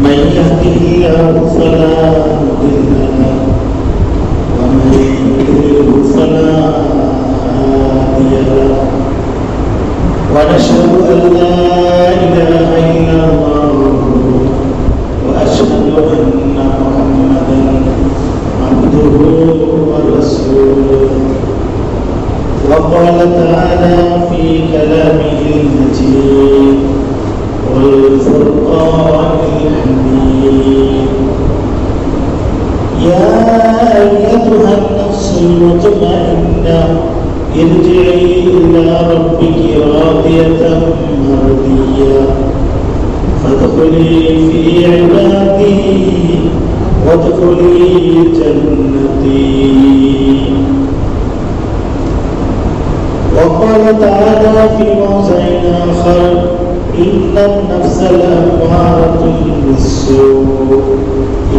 من يهده الله فلا مضل له ومن يضلل فلا هادي له ونشهد أن لا إله إلا الله وأشهد أن محمدا عبده ورسوله. وقال تعالى في كلامه المجيد والفرقان الحميد: يا أيتها النفس المطمئنة ارجعي إلى ربك راضية مرضية فادخلي في عبادي وادخلي جنتي. وقال تعالى في موضع آخر: إن النفس لأمارة بالسوء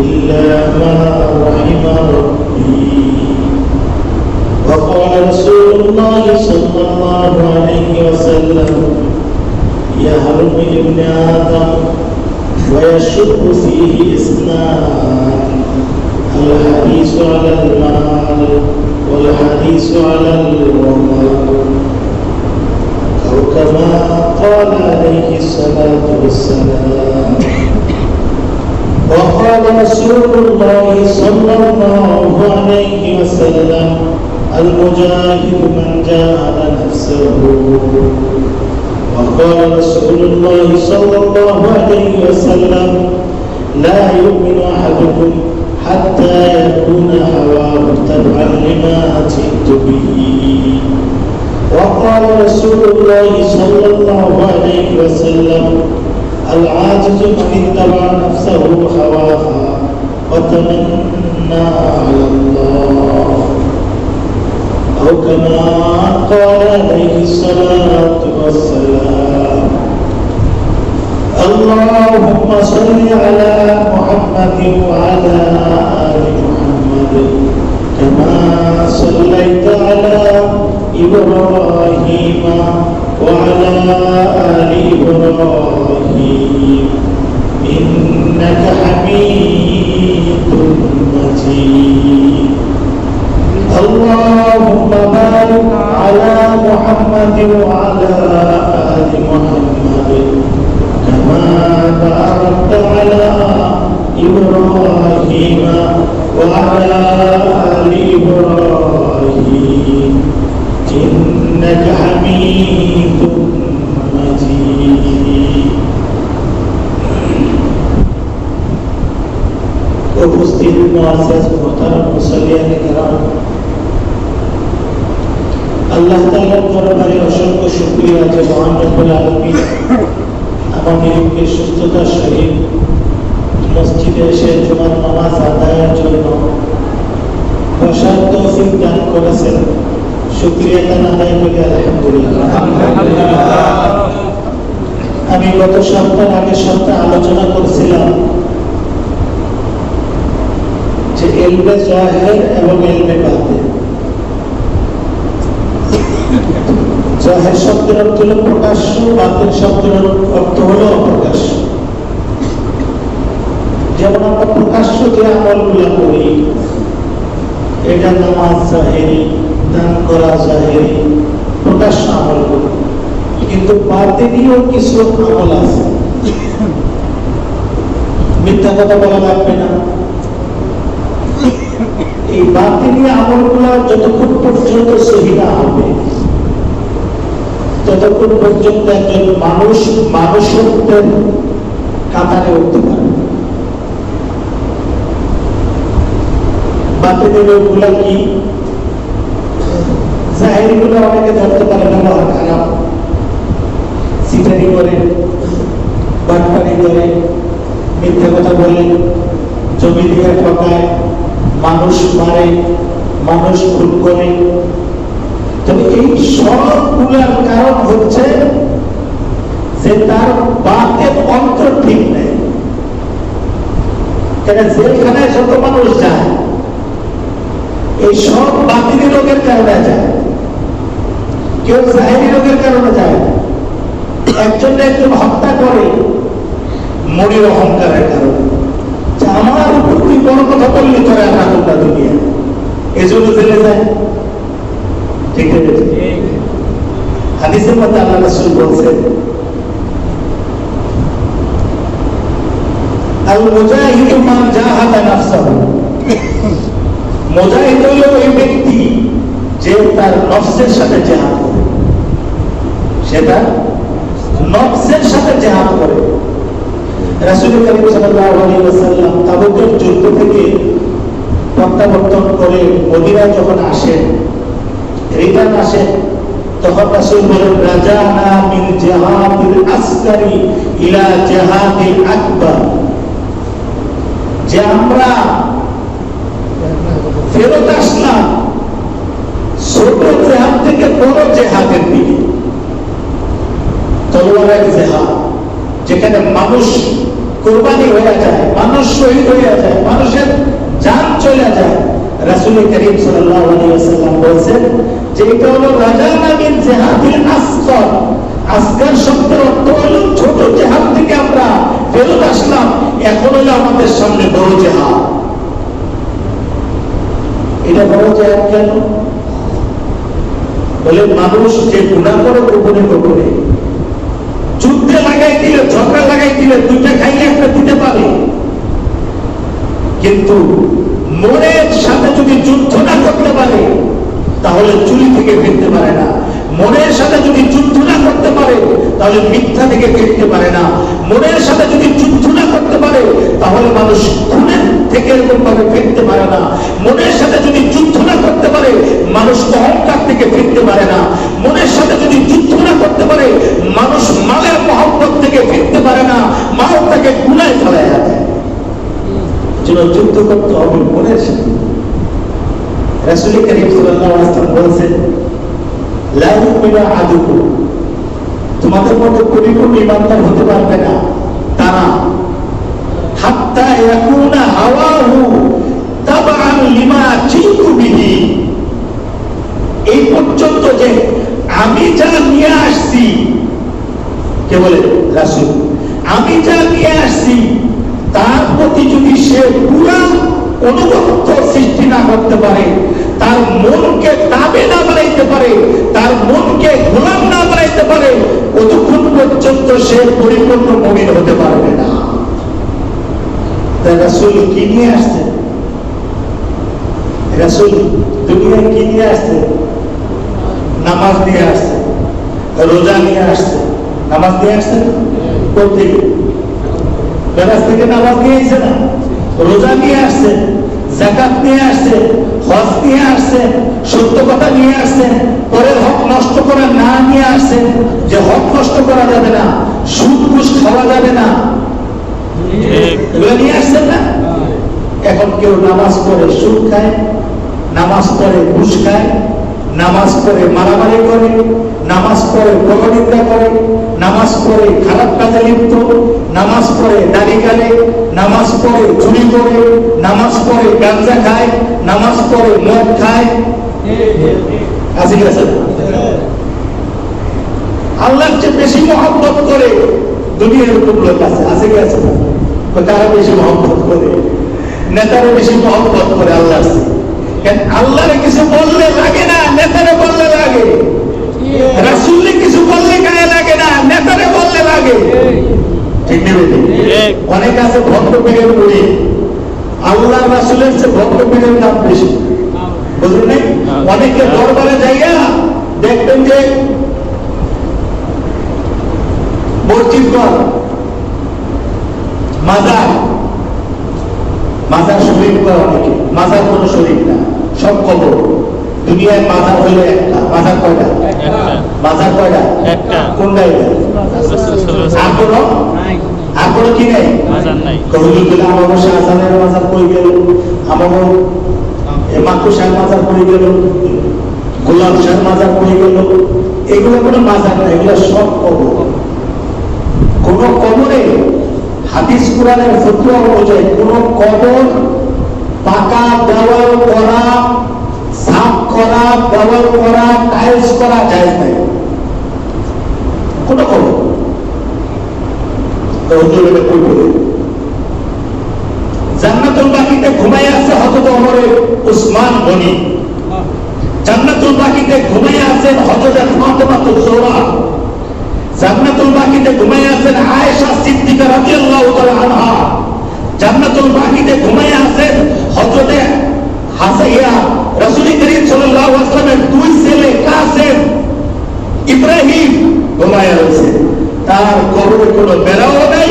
إلا ما رحم ربي. وقال رسول الله صلى الله عليه وسلم: يهرم ابن آدم ويشق فيه اثنان: الحديث على المال والحديث على الومال، أو كما قال عليه الصلاة والسلام. وقال رسول الله صلى الله عليه وسلم: المجاهد من جاهد نفسه. وقال رسول الله صلى الله عليه وسلم: لا يؤمن أحدكم حتى يكون هواه تبعا لما أتيت به. وقال رسول الله صلى الله عليه وسلم: العاجز من اتبع نفسه هواها وتمنى على الله، أو كما قال عليه الصلاة والسلام. اللهم صل على محمد وعلى آل محمد كما صليت على إبراهيم وعلى آل إبراهيم إنك حميد مجيد. اللهم بارك على محمد وعلى آل محمد كما باركت على إبراهيم وعلى آل إبراهيم إنك حميد مجيد. উপস্থিত মুআজ্জাজ মুহতারাম মুসল্লিয়ানে কেরাম, আল্লাহ তাআলার দরবারে অসংখ্য শুকরিয়া যে মহান রব্বুল আলামিন আমাদেরকে সুস্থতার সহিত মসজিদে এসে জুমার নামাজ আদায়ের জন্য বসার তৌফিক দান করেছেন। শুকরিয়া আদায় করি আলহামদুলিল্লাহ। আমি গত আগের সপ্তাহে আলোচনা করছিলাম যে ইলমে জাহির এবং ইলমে বাতিন। জাহির শব্দের অর্থ হলো প্রকাশ্য, বাতিন শব্দের অর্থ হলো অপ্রকাশ্য। যেমন আমরা প্রকাশ্য যে আমলগুলো করি, এটা নামাজ জাহিরি, দান করা জাহিরি, প্রকাশ্য আমল করি। কিন্তু বাতিনিও কিছু আমল আছে, মিথ্যা কথা বলা লাগবে না। এই বাতিনি আমলগুলো যতক্ষণ পর্যন্ত সহি না হবে, ততক্ষণ পর্যন্ত একজন মানুষ মানুষত্বের কাতারে উঠতে পারে। বাতিনি লোকগুলা কি? জাহিরিগুলো অনেকে ধরতে পারে ব্যবহার খারাপ, সিটারি করে, বাটপারি করে, মিথ্যা কথা বলে, জমি দিয়ে ঠকায়, মানুষ মারে, মানুষ খুন করে। তবে এই সবগুলোর কারণ হচ্ছে যে তার বাতের অন্তর ঠিক নেই। যেখানে যত মানুষ যায়, এই সব বাতিনি রোগের কারণে যায়। কেউ জাহিরি রোগের কারণে যায়, একজন একজন হত্যা করে মনের অহংকারের কারণে। করে আর রাখুন না দুনিয়া, এই জন্য জেলে যায়। ঠিক আছে, হাদিসের মধ্যে আল্লাহ রাসূল বলছেন, আল মুজাহিদু মান জাহাদা নাফসাহু, মুজাহিদ হলো ওই ব্যক্তি যে তার নফসের সাথে জিহাদ করে, সেটা নফসের সাথে জিহাদ করে। রাসূল করিম সাল্লাল্লাহু আলাইহি ওয়াসাল্লাম তাবুকের যুদ্ধ থেকে প্রত্যাবর্তন করে মদিনায় যখন আসেন, রিটার্ন আসেন, তখন রাসূল বলেন, রাজানা মিন জিহাদিল আসকারি ইলা জিহাদিল আকবার, যে আমরা ফেরত আসলাম ছোট জেহাদ থেকে বড় জেহাদের দিকে। তলোয়ারের জেহাদ, যেখানে মানুষ কোরবানি হয়ে যায়, মানুষ শহীদ হয়ে যায়, মানুষের জান চলে যায়। রাসূল করিম সাল্লাল্লাহু আলাইহি ওয়াসাল্লাম বলেন যে এটা হলো রাজানা মিন জিহাদিল আসকার। আসকার শব্দের অর্থ হলো ছোট জেহাদ থেকে আমরা ফেরত আসলাম, এখন হলো আমাদের সামনে বড় জেহাদ। এটা বড় জেহাদ কেন? বলে মানুষ যে গুনাহ করে গোপনে গোপনে যুদ্ধে লাগাই দিলে, ঝগড়া লাগাই দিলে দুইটা খাইলে একটা দিতে পারে, কিন্তু মনের সাথে যদি যুদ্ধ না করতে পারে তাহলে চুরি থেকে ফিরতে পারে না। মনের সাথে যদি যুদ্ধ না করতে পারে তাহলে মিথ্যা থেকে ফিরতে পারে না। মনের সাথে যদি যুদ্ধ না করতে পারে তাহলে মানুষ খুনের থেকে এরকম ভাবে ফিরতে পারে না। মনের সাথে যদি যুদ্ধ না করতে পারে মানুষ অহংকার থেকে ফিরতে পারে না। মনের সাথে যদি যুদ্ধ না করতে পারে মানুষ মালের মহব্বত থেকে ফিরতে পারে না, মাল তাকে গুনায় ফেলায় যায়। যুদ্ধ করতে হবে মনের সাথে। রাসূল করিম সাল্লাল্লাহু আলাইহি ওয়াসাল্লাম বলেছেন, লা ইউমিনু আহাদুকুম, তোমাদের মধ্যে পরিপূর্ণ ঈমানদার হতে পারবে না তারা, হাত্তা ইয়াকুনা হাওয়াহু তাবআন লিমা জিতু বিহি, এই পর্যন্ত যে আমি যা নিয়ে আসছি, কে বলে? রাসূল। আমি যা নিয়ে আসছি তার প্রতি যদি সে পুরা অনুগত্য সৃষ্টি না করতে পারে, তার মনকে তাবে না বানাইতে পারে, তার মনকে গোলাম না বানাইতে পারে, ততক্ষণ পর্যন্ত সে পরিপূর্ণ মুমিন হতে পারবে না। তাই রাসূল কি নিয়ে আসছেন? রাসূল দুনিয়ায় কি নিয়ে আসছেন? নামাজ নিয়ে আসছেন, রোজা নিয়ে আসছেন। নামাজ নিয়ে আসছেন কোথেকে? বেলাস থেকে নামাজ নিয়ে আসছে না, রোজা নিয়ে আসছেন, যাকাত নিয়ে আসছেন, হজ নিয়ে আসছেন, সত্য কথা নিয়ে আসছেন, পরের হক নষ্ট করা না নিয়ে আসছেন, যে হক নষ্ট করা যাবে না, সুদ ঘুষ খাওয়া যাবে না, এগুলো নিয়ে আসছেন না। এখন কেউ নামাজ পড়ে সুদ খায়, নামাজ পড়ে ঘুষ খায়, নামাজ পড়ে মারামারি করে, নামাজ পড়ে পরনিন্দা করে, নামাজ পড়ে খারাপ কাজে লিপ্ত, নামাজ পড়ে দাড়ি কাটে, নামাজ পড়ে চুরি করে, নামাজ পড়ে গাঁজা খায়, নামাজ পড়ে মদ খায়। আছে কি আছে? আল্লাহর চেয়ে বেশি মহব্বত করে দুনিয়ার এরকম লোক আছে। আছে কি আছে? কারা বেশি মহব্বত করে? নেতারা বেশি মহব্বত করে আল্লাহর চেয়ে। আল্লাহরে কিছু বললে লাগে না, নেতারে বললে লাগে। রাসূলে কিছু বললে গায়ে লাগে না, নেতারে বললে লাগে। ঠিক নেই? অনেক আছে ভক্ত পীরের মুড়ি, আল্লাহ রাসূলের চেয়ে ভক্ত পীরের দাম বেশি। বুঝলেন? অনেকে দরবারে যাইয়া দেখবেন যে মসজিদ ঘর, মাজার, মাজার শরীফ করা, অনেকে মাজার কোন শরীফ না, সব কবর। দুনিয়ায় মাজার হইল একটা। মাজার কয়টা? মাজার কয়টা? একটা। কোন গায়ে? আর কোনো কি নেই? আমার শাহজাহানের মাজার পড়ে গেল, আমার মাকু শাহ মাজার পড়ে গেল, গোলাম শাহ মাজার পড়ে গেল, এগুলো কোনো মাজার না, এগুলো সব কবর। কোন কবরে হাদিস কোরআনের ফতোয়া অনুযায়ী কোন কবর পাকা দেওয়াল করা, সাফ করা, দেওয়াল করা, টাইলস করা জায়েজ নাই। কোন কবর জান্নাতুল বাকিতে ঘুমাই আছে হতদল ধনী। জান্নাতুল বাকিতে ঘুমিয়ে আছেন হযরত ফাতেমাতুজ জোহরা, জান্নাতুল বাকিতে ঘুমিয়ে আছেন আয়েশা সিদ্দিকা রাদিয়াল্লাহু তাআলা আনহা, জান্নাতুল বাকিতে ঘুমিয়ে আছেন হযরত হাসাইয়া রাসূল করিম সাল্লাল্লাহু আলাইহি ওয়াসাল্লামের দুই ছেলে কাসেম ইব্রাহিম ঘুমিয়ে রয়েছে। তার কবরে কোনো বেড়াও নাই,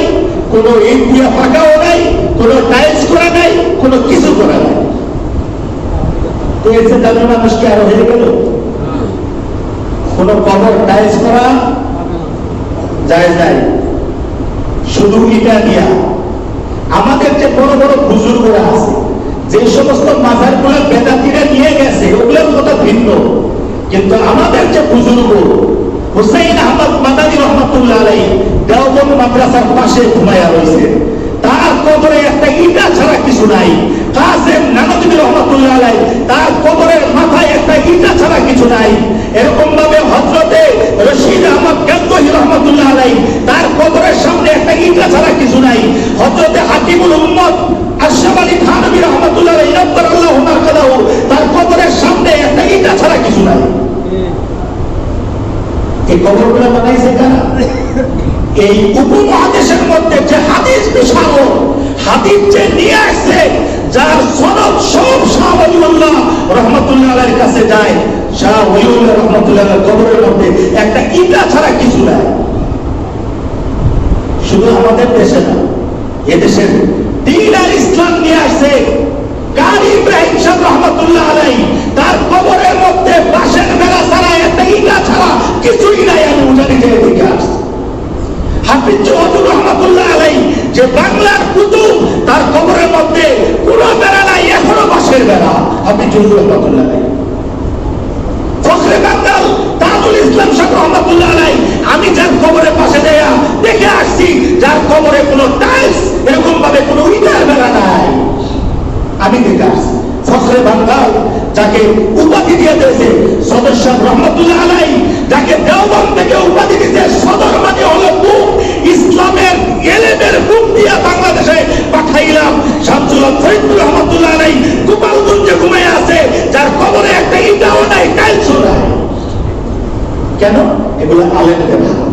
কোনো ইট দিয়া ফাঁকাও নাই, কোনো টাইলস করা নাই, কোনো কিছু করা নাই। তো এসে দামি মানুষ কি আরো হয়ে গেল? কোনো কবর টাইলস করা যায় নাই, শুধু ইটা দিয়া। আমাদের যে বড় বড় বুজুর্গরা আছে, যে সমস্ত মাজারগুলো বেদাতিরা নিয়ে গেছে, ওগুলোর কথা ভিন্ন। কিন্তু আমাদের যে বুজুর্গ হুসাইন আহমদ মাদানী রহমাতুল্লাহ আলাইহি দেওবন্দ মাদ্রাসার পাশে ঘুমায়া রয়েছে, তার কবরে একটা ইটা ছাড়া কিছু নাই। কাসেম নানতুবি রহমাতুল্লাহ আলাইহি তার কবরের মাথায় একটা ইটা ছাড়া কিছু নাই। এরকম ভাবে হযরতে রশিদ আহমদ গঙ্গোহী রহমাতুল্লাহ আলাইহি তার কবরের সামনে একটা ইটা ছাড়া কিছু নাই। হযরতে হাকিমুল উম্মত আশরাফ আলী থানভী রহমাতুল্লাহ আলাইহি নব্বরাল্লাহু মারকাদাহু তার কবরের সামনে একটা ইটা ছাড়া কিছু নাই। এই কবরগুলো বানাইছে কারা? এই উপমহাদেশের মধ্যে যে হাদিস বিশাল হাদিস যে নিয়ে আসছে, যার সনদ সব শাহ ওলিউল্লাহ রহমাতুল্লাহ আলাইহির কাছে যায়, শাহ ওলিউল্লাহ রহমাতুল্লাহ আলাইহির কবরের মধ্যে একটা ইটা ছাড়া কিছু নাই। শুধু আমাদের দেশে না, এদেশের দ্বীন আর ইসলাম নিয়ে আসছে কারি ইব্রাহিম শাহ রহমাতুল্লাহ আলাইহি তার কবরের মধ্যে বাঁশের বেড়া ছাড়া একটা ইটা ছাড়া কিছুই নাই। আমি উজানি থেকে দেখে আসছি। হাফিজ চৌধুরী রহমাতুল্লাহ আলাইহি যে বাংলার কুতুব, তার কবরের মধ্যে কোনো বেড়া নাই, এখনো বাঁশের বেড়া। হাফিজ চৌধুরী রহমাতুল্লাহ আলাইহি, ফখরে বাঙ্গাল তাজুল ইসলাম শাহ রহমাতুল্লাহ আলাইহি আমি যার কবরের পাশে দেয়া দেখে আসছি, যার কবরে কোনো টাইলস এরকম ভাবে কোনো ইটার বেড়া নাই, আমি দেখে আসছি। ফখরে বাঙ্গাল যাকে উপাধি দিয়ে দিয়েছে সদর শাহ রহমাতুল্লাহ আলাইহি, যাকে দেওবন্দ থেকে উপাধি দিতে সদর মানে হলো বুক, ইসলামের এলেমের বুক দিয়ে বাংলাদেশে পাঠাইলাম। শামসুল হক ফরিদপুর রহমাতুল্লাহ আলাইহি গোপালগঞ্জে ঘুমিয়ে আছে, যার কবরে একটা ইটাও নাই, টাইলসও নাই। কেন? এগুলো আলেমদের ভালো।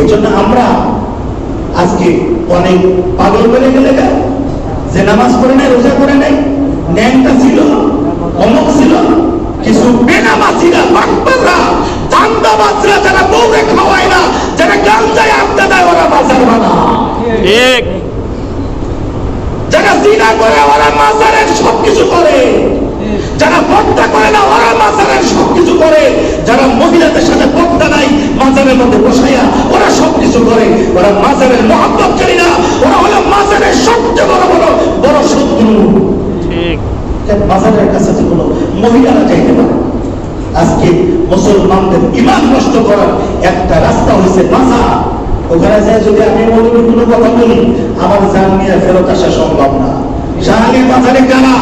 এই জন্য আমরা আজকে অনেক পাগল করে গেলে যে নামাজ পড়ে নাই, রোজা করে নাই, ন্যাংটা ছিল, অমুক ছিল, কিছু বেনামাজিরা, বাটপাররা, চান্দাবাজরা, যারা বউরে খাওয়ায় না, যারা গাঞ্জায় আড্ডা দেয়, ওরা মাজার বানা। ঠিক। যারা জিনা করে ওরা মাজারের সবকিছু করে, যারা পর্দা করে না ওরা মাজারের সবকিছু করে, যারা মহিলাদের সাথে পর্দা নাই মাজারের মধ্যে বসাইয়া ওরা সবকিছু করে। ওরা মাজারের মহব্বতকারী না, ওরা হলো মাজারের সবচেয়ে বড় বড় বড় শত্রু। ঠিক। মাজারের কাছে যে কোনো মহিলারা যাইতে পারে। আজকে মুসলমানদের ঈমান নষ্ট করার একটা রাস্তা হয়েছে মাজার। ওখানে যায় যদি আমি মৌলবীর কোনো কথা বলি, আমার জান নিয়ে ফেরত আসা সম্ভব না। শাহালির মাজারে কারা?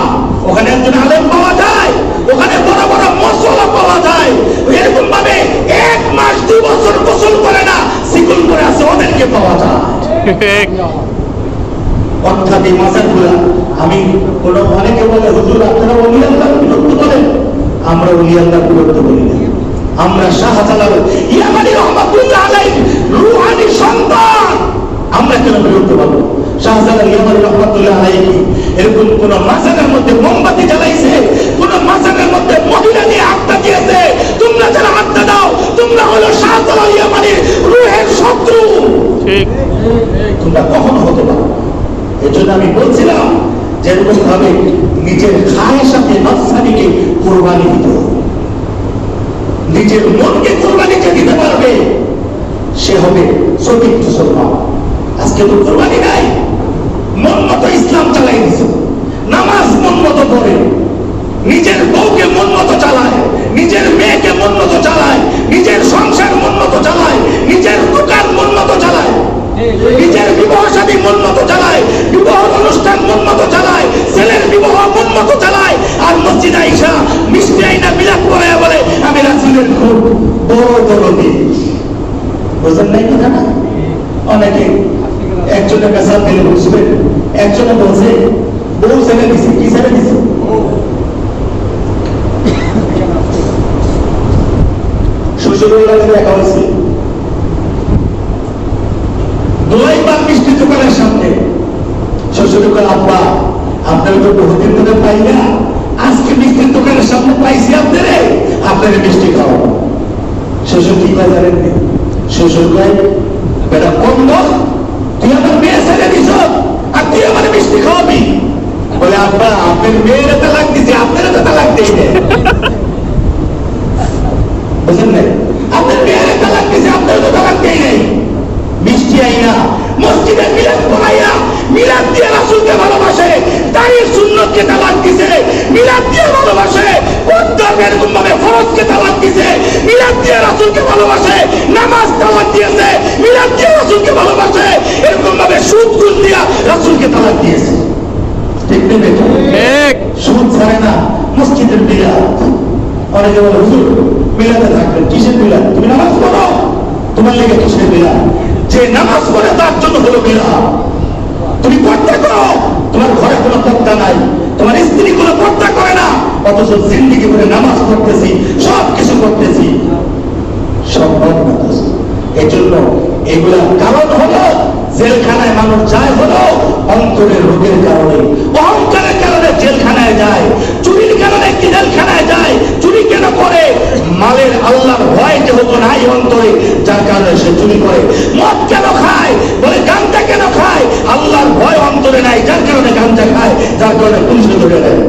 ওখানে একজন আলেম পাওয়া যায়, ওখানে বড় বড় মশলা পাওয়া যায়। এরকম ভাবে 1 মাস 2 বছর গোসল করে না, সিকুল করে আছে, ওদেরকে পাওয়া যায়। অর্থাৎ এই মাজারগুলা আমি কোনো অনেকে বলে হুজুর আপনারা ওলি আল্লাহর বিরুদ্ধে বলেন, আমরা ওলি আল্লাহর বিরুদ্ধে বলি না। আমরা শাহজালাল ইয়ামানি রহমাতুল্লাহ আলাইহি রূহানি সন্তান, আমরা কেন বিরুদ্ধে বলবো? শাহজালাল ইয়ামানি রহমাতুল্লাহ আলাইহি এরকম কোন মাজারের মধ্যে মোমবাতি জ্বালাইছে, কোন মাজারের মধ্যে মহিলা নিয়ে আড্ডা দিয়েছে? তোমরা যারা আড্ডা দাও, তোমরা হলো শাহজালাল ইয়ামানির রূহের শত্রু। ঠিক। তোমরা কখনো হতে পারো। এই জন্য আমি বলছিলাম যেরকম ভাবে নিজের খায়ের সাথে নফসানিকে কোরবানি দিতে হবে, নিজের মনকে কোরবানি যে দিতে পারবে সে হবে সঠিক মুসলমান। আজকে তো কোরবানি নাই, মন মতো ইসলাম চালাই দিছে, নামাজ মন মতো পড়ে, নিজের বউকে মন মতো চালায়, নিজের মেয়েকে মন মতো চালায়, নিজের সংসার মন মতো চালায়, নিজের দোকান মন মতো চালায়, নিজের বিবাহ শাদী মন মতো চালায়, বিবাহ অনুষ্ঠান মন মতো চালায়, ছেলের বিবাহ মন মতো চালায়। আর মসজিদ আইসা মিষ্টি আইনা বিলাপ করে বলে আমি রাসূলের খুব বড় দরদি। বুঝলেন নাই কথা না? অনেকে একজনের কাছে দিলে বুঝবেন, একজনে বলছে বউ ছেলে দিছে। কি ছেলে দিছে? শ্বশুরবাড়িতে দেখা হয়েছে দুইবার মিষ্টি দোকানের সামনে। শ্বশুর কয় আব্বা আপনার তো বহুদিন ধরে পাই না, আজকে মিষ্টির দোকানের সামনে পাইছি আপনার মিষ্টি খাওয়াবো। শ্বশুর কি কয় জানেন? শ্বশুর কয় বেটা কন্দ, তুই আমার মেয়ে ছেড়ে দিস আর তুই আমার মিষ্টি খাওয়াবি? বলে আব্বা আপনার মেয়ের তালাক দিছে, আপনার তো তালাক দেই না। বুঝলেন না? আপনার মেয়ের তালাক দিছে, আপনার তো তালাক দেই নাই। মিষ্টি আইনা মসজিদে মিলাদ পড়াইয়া মিলাদ দিয়ে রাসূলকে ভালোবাসে, দাঁড়িয়ে সুন্নতকে তালাক দিছে, মিলাদ দিয়ে ভালোবাসে, পর্দার এরকম ভাবে ফরজকে তালাক দিছে, মিলাদ দিয়ে রাসূলকে ভালোবাসে, নামাজ তালাক দিয়েছে, মিলাদ দিয়ে রাসূলকে ভালোবাসে, এরকম ভাবে সুদ ঘুষ দিয়া রাসূলকে তালাক দিয়েছে। ঠিক নেবে? ঠিক। সুদ ছাড়ে না, মসজিদের মিলাদ। অনেকে বলে হুজুর মিলাদে থাকবেন, কিসের মিলাদ? তুমি নামাজ পড়ো, তোমার লেগে কিসের মিলাদ? যে নামাজ পড়ে তার জন্য হলো মিলাদ। তুমি পর্দা করো, তোমার ঘরে কোনো পর্দা নাই, তোমার স্ত্রী কোনো পর্দা করে না, অথচ জিন্দিগি করে নামাজ পড়তেছি, সব কিছু করতেছি, সম্ভব না। এই জন্য এগুলা কারণ হলো জেলখানায় মানুষ যায় হলো অন্তরের রোগের কারণে, অহংকারের কারণে জেলখানায় যায়, চুরির কারণে কি জেলখানায় যায়? চুরি কেন করে? মালের আল্লাহর ভয় যেহেতু নাই অন্তরে, যার কারণে সে চুরি করে। মদ কেন খায়? বলে গাঞ্জা কেন খায়? আল্লাহর ভয় অন্তরে নাই, যার কারণে গাঞ্জা খায়, যার কারণে পুলিশে ধরে নেয়।